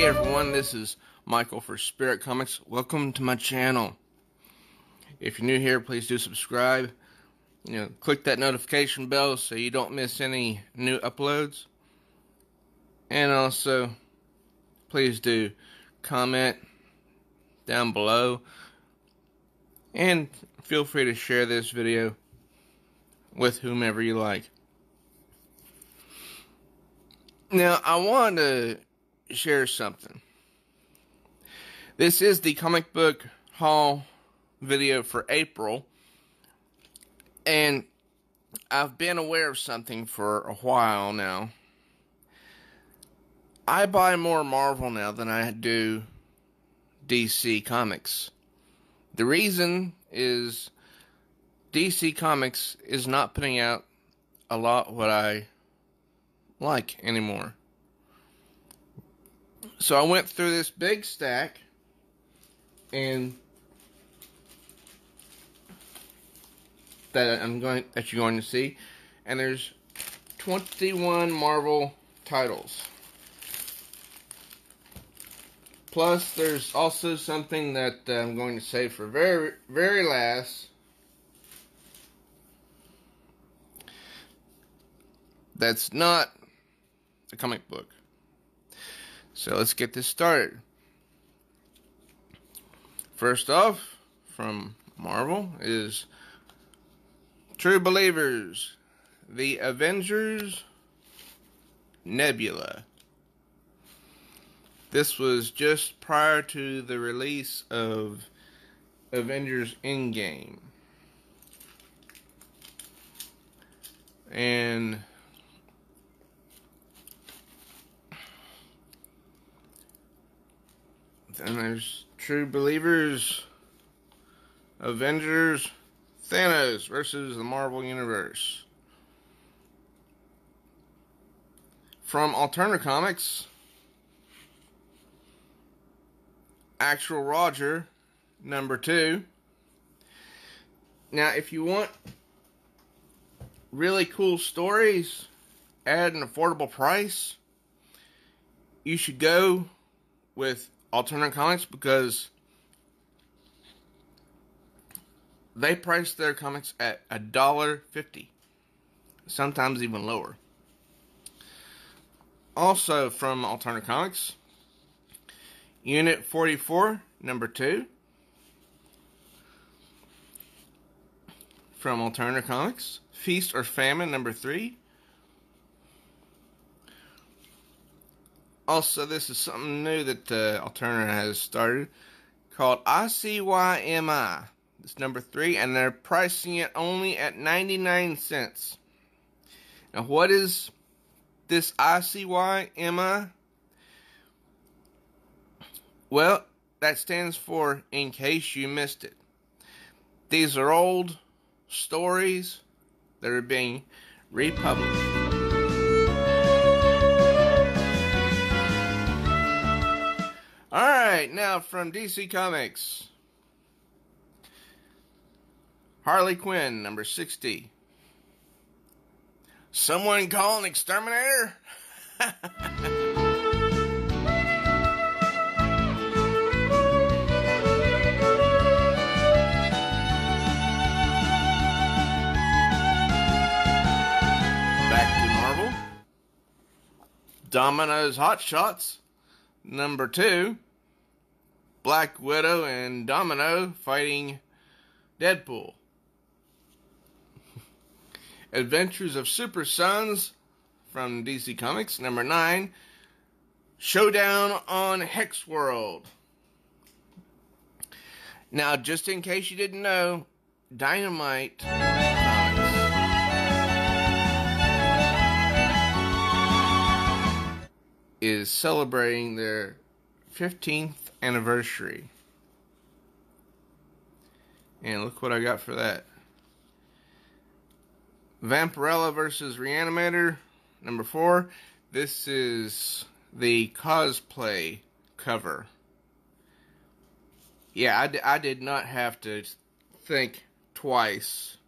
Hey everyone, this is Michael for Spirit Comics. Welcome to my channel. If you're new here, please do subscribe. Click that notification bell so you don't miss any new uploads. And also, please do comment down below. And feel free to share this video with whomever you like. Now, I want to share something. This is the comic book haul video for April. And I've been aware of something for a while now. I buy more Marvel now than I do DC Comics. The reason is DC Comics is not putting out a lot what I like anymore. So I went through this big stack and that you're going to see, and there's 21 Marvel titles. Plus, there's also something that I'm going to save for very, very last. That's not a comic book. So let's get this started. First off, from Marvel is True Believers, the Avengers, Nebula. This was just prior to the release of Avengers Endgame. And then there's True Believers, Avengers, THANOS versus the Marvel Universe. From Alterna Comics, Actual Roger, #2. Now, if you want really cool stories at an affordable price, you should go with Alterna Comics, because they price their comics at $1.50, sometimes even lower. Also from Alterna Comics, Unit 44, #2. From Alterna Comics, Feast or Famine, #3. Also, this is something new that Alterna has started, called ICYMI. It's #3, and they're pricing it only at 99 cents. Now, what is this ICYMI? Well, that stands for In Case You Missed It. These are old stories that are being republished. Alright, now from DC Comics, Harley Quinn, #60. Someone call an exterminator? Back to Marvel. DOMINO'S HOTSHOTS, #2. Black Widow and Domino fighting Deadpool. Adventures of Super Sons from DC Comics, #9. Showdown on Hex World. Now, just in case you didn't know, Dynamite Comics is celebrating their 15th anniversary. And look what I got for that. Vampirella versus RE-ANIMATOR, #4. This is the COSPLAY cover. Yeah, I did not have to think twice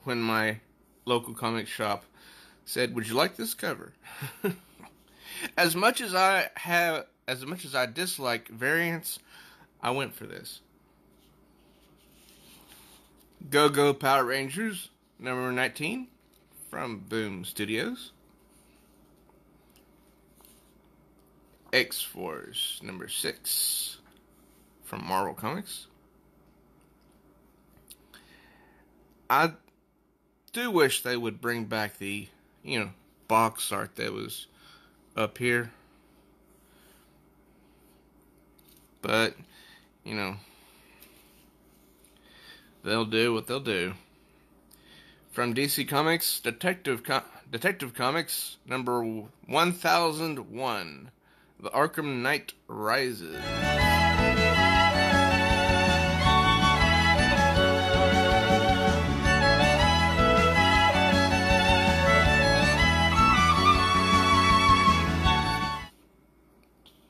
when my local comic shop said, "Would you like this cover?" As much as I as much as I dislike variants, I went for this. Go Go Power Rangers, number 19, from Boom Studios. X-Force, number 6, from Marvel Comics. I do wish they would bring back the, box art that was up here. But, they'll do what they'll do. From DC Comics, Detective Comics, number 1001, The Arkham Knight Rises.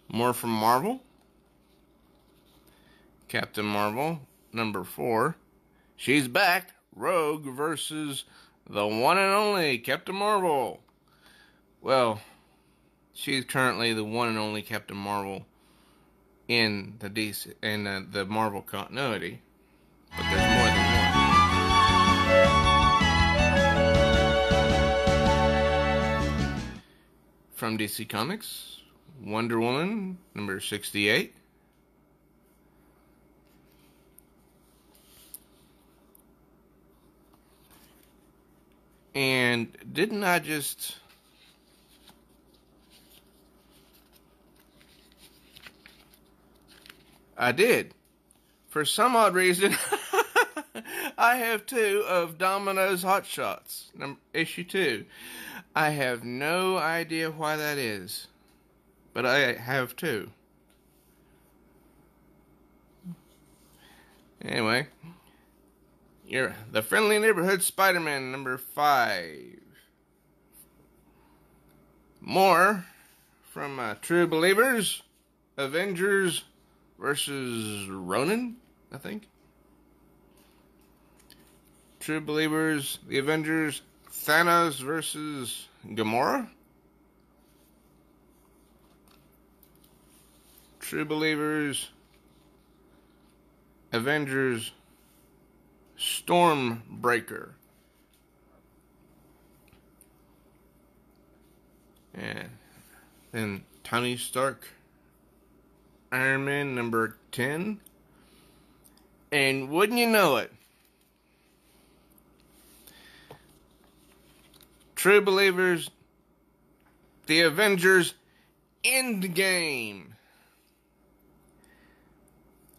More from Marvel. Captain Marvel, number 4. She's back. Rogue versus the one and only Captain Marvel. Well, she's currently the one and only Captain Marvel in the DC and the Marvel continuity, but there's more than one. From DC Comics, Wonder Woman, number 68. And didn't I just... I did. For some odd reason, I have 2 of DOMINO'S HOTSHOTS, issue 2. I have no idea why that is, but I have 2. Anyway, The Friendly Neighborhood Spider-Man, number 5. More from True Believers, Avengers versus RONIN, I think. True Believers, the Avengers, THANOS versus GAMORA. True Believers, Avengers, Stormbreaker. And then Tony Stark, Iron Man, number 10. And wouldn't you know it, True Believers, the Avengers Endgame.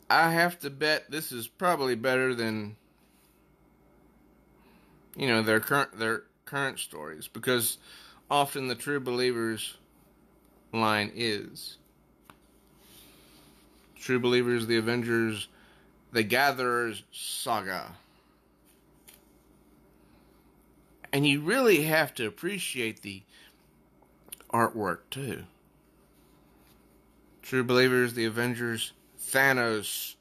I have to bet this is probably better than, their current stories, because often the True Believers line is True Believers, the Avengers, the Gatherers Saga. And you really have to appreciate the artwork too. True Believers, the Avengers, THANOS,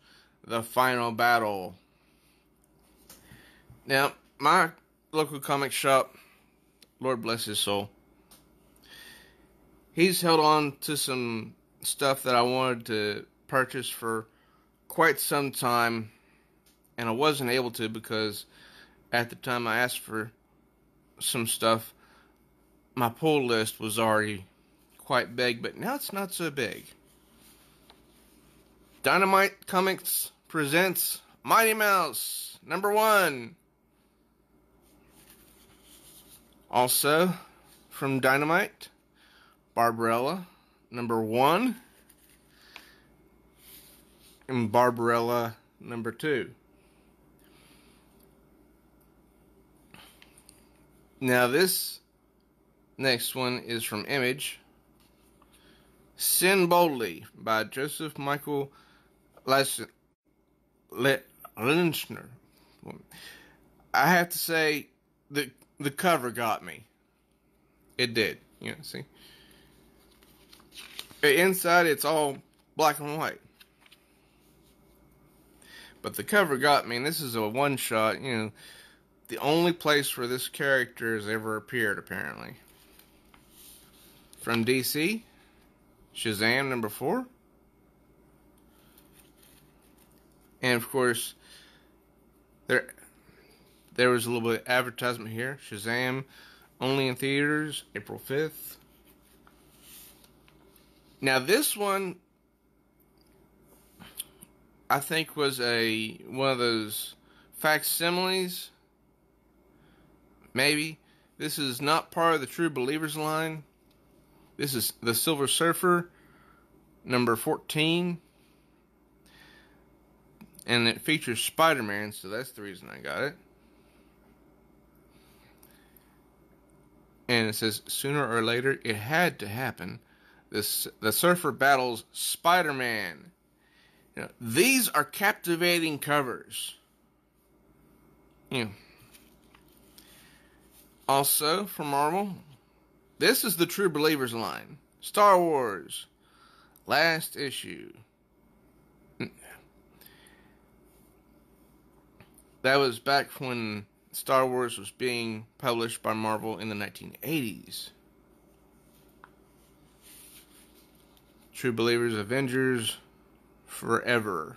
the final battle. Now, my local comic shop, Lord bless his soul, he's held on to some stuff that I wanted to purchase for quite some time, and I wasn't able to because at the time I asked for some stuff, my pull list was already quite big, but now it's not so big. Dynamite Comics presents Mighty Mouse, number 1. Also, from Dynamite, Barbarella, number 1. And Barbarella, number 2. Now this next one is from Image. Sin Boldly by Joseph Michael Lynchner. I have to say, the cover got me. It did. See? Inside, it's all black and white. But the cover got me, and this is a one-shot, the only place where this character has ever appeared, apparently. From DC, Shazam number 4. And of course, there was a little bit of advertisement here. Shazam, only in theaters, April 5th. Now this one, I think, was one of those facsimiles. Maybe. This is not part of the True Believers line. This is the Silver Surfer, number 14. And it features Spider-Man, so that's the reason I got it. And it says, sooner or later, it had to happen. The Surfer battles Spider-Man. You know, these are captivating covers. You know. Also, from Marvel, this is the True Believers line. Star Wars, last issue. That was back when Star Wars was being published by Marvel in the 1980s. True Believers, Avengers, Forever.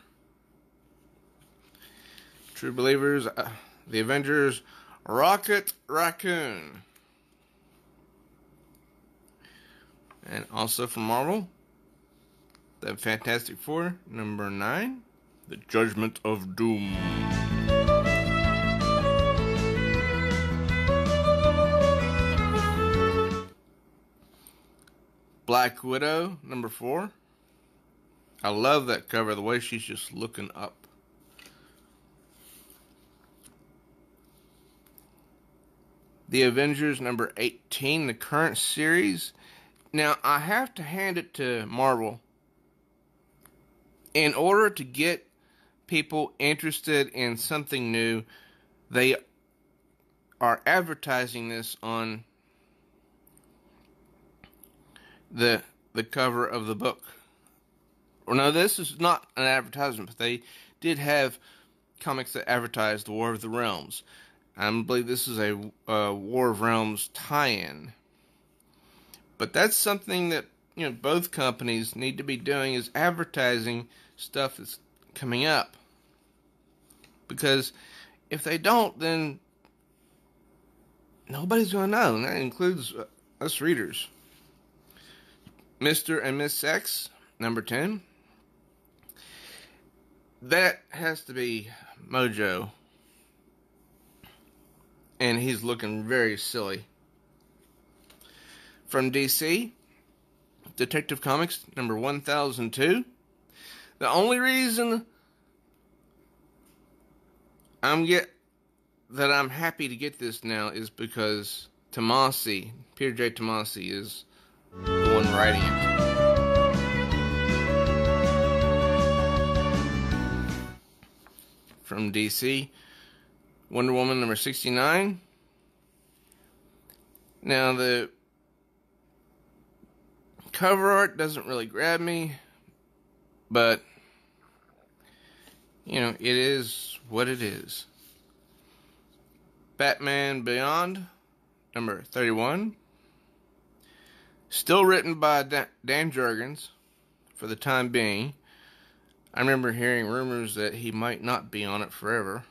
True Believers, the Avengers, Rocket Raccoon. And also from Marvel, the Fantastic Four, number 9, The Judgment of Doom. Black Widow, number 4. I love that cover, the way she's just looking up. The Avengers, number 18, the current series. Now, I have to hand it to Marvel. In order to get people interested in something new, they are advertising this on the cover of the book. Well, no, this is not an advertisement, but they did have comics that advertised the War of the Realms. I believe this is a War of Realms tie-in. But that's something that, you know, both companies need to be doing, is advertising stuff that's coming up. Because if they don't, then nobody's going to know, and that includes us readers. Mr. and Miss X, number 10. That has to be Mojo. And he's looking very silly. From DC, Detective Comics, number 1002. The only reason I'm happy to get this now is because Tomasi, Peter J. Tomasi, is the one writing it. From DC, Wonder Woman number 69. Now, the cover art doesn't really grab me, but, you know, it is what it is. Batman Beyond, number 31. Still written by Dan Jurgens for the time being. I remember hearing rumors that he might not be on it forever.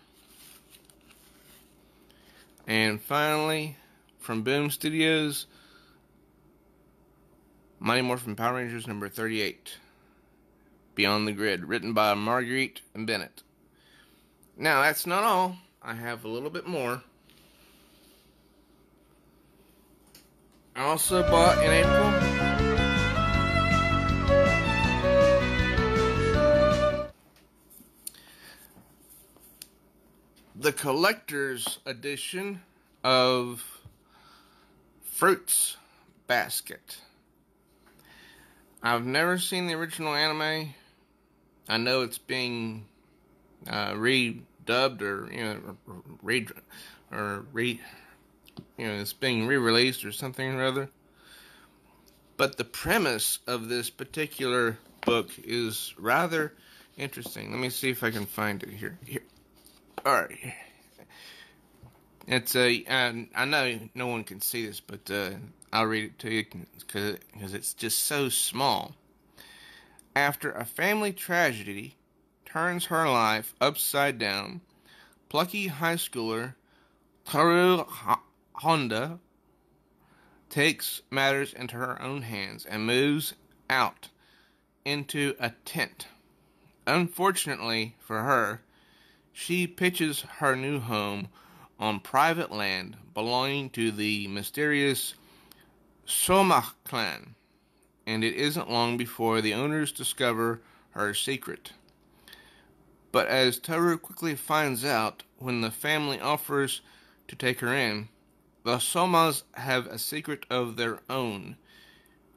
And finally, from Boom Studios, Mighty Morphin Power Rangers number 38. Beyond the Grid, written by Marguerite and Bennett. Now, that's not all. I have a little bit more. I also bought in April the collector's edition of Fruits Basket. I've never seen the original anime. I know it's being redubbed, or it's being re-released or something or other. But the premise of this particular book is rather interesting. Let me see if I can find it here. Alright. It's I know no one can see this, but I'll read it to you because it's just so small. After a family tragedy turns her life upside down, plucky high schooler Toru Honda takes matters into her own hands and moves out into a tent. Unfortunately for her, she pitches her new home on private land belonging to the mysterious Soma clan, and it isn't long before the owners discover her secret. But as Toru quickly finds out when the family offers to take her in, the Somas have a secret of their own.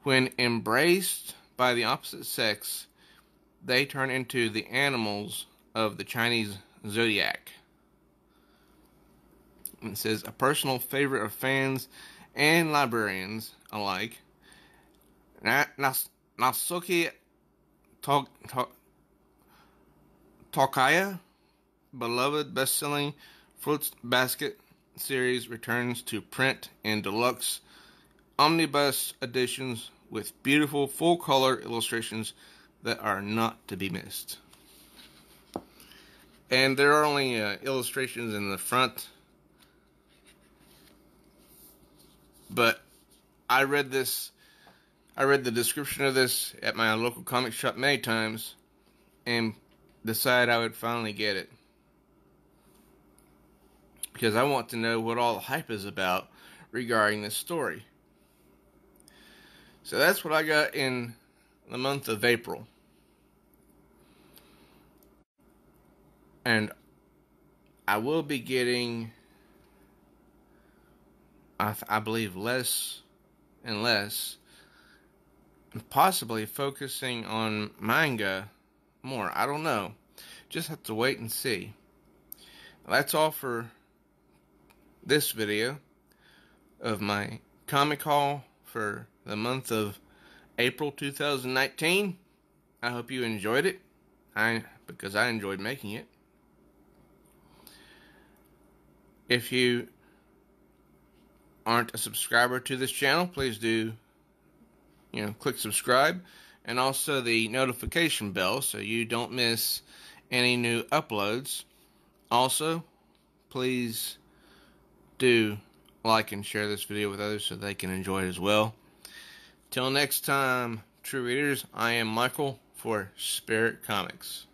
When embraced by the opposite sex, they turn into the animals of the Chinese zodiac. It says, a personal favorite of fans and librarians alike, Nasuki Tokaya, beloved best-selling Fruits Basket series, returns to print in deluxe omnibus editions with beautiful full-color illustrations that are not to be missed. And there are only illustrations in the front, but I read the description of this at my local comic shop many times and decided I would finally get it, because I want to know what all the hype is about regarding this story. So that's what I got in the month of April. And I will be getting, I believe, less and less, and possibly focusing on manga more. I don't know. Just have to wait and see. That's all for this video of my comic haul for the month of April 2019. I hope you enjoyed it, because I enjoyed making it. If you aren't a subscriber to this channel, please do, click subscribe, and also the notification bell so you don't miss any new uploads. Also, please do like and share this video with others so they can enjoy it as well. Till next time, true readers, I am Michael for Spirit Comics.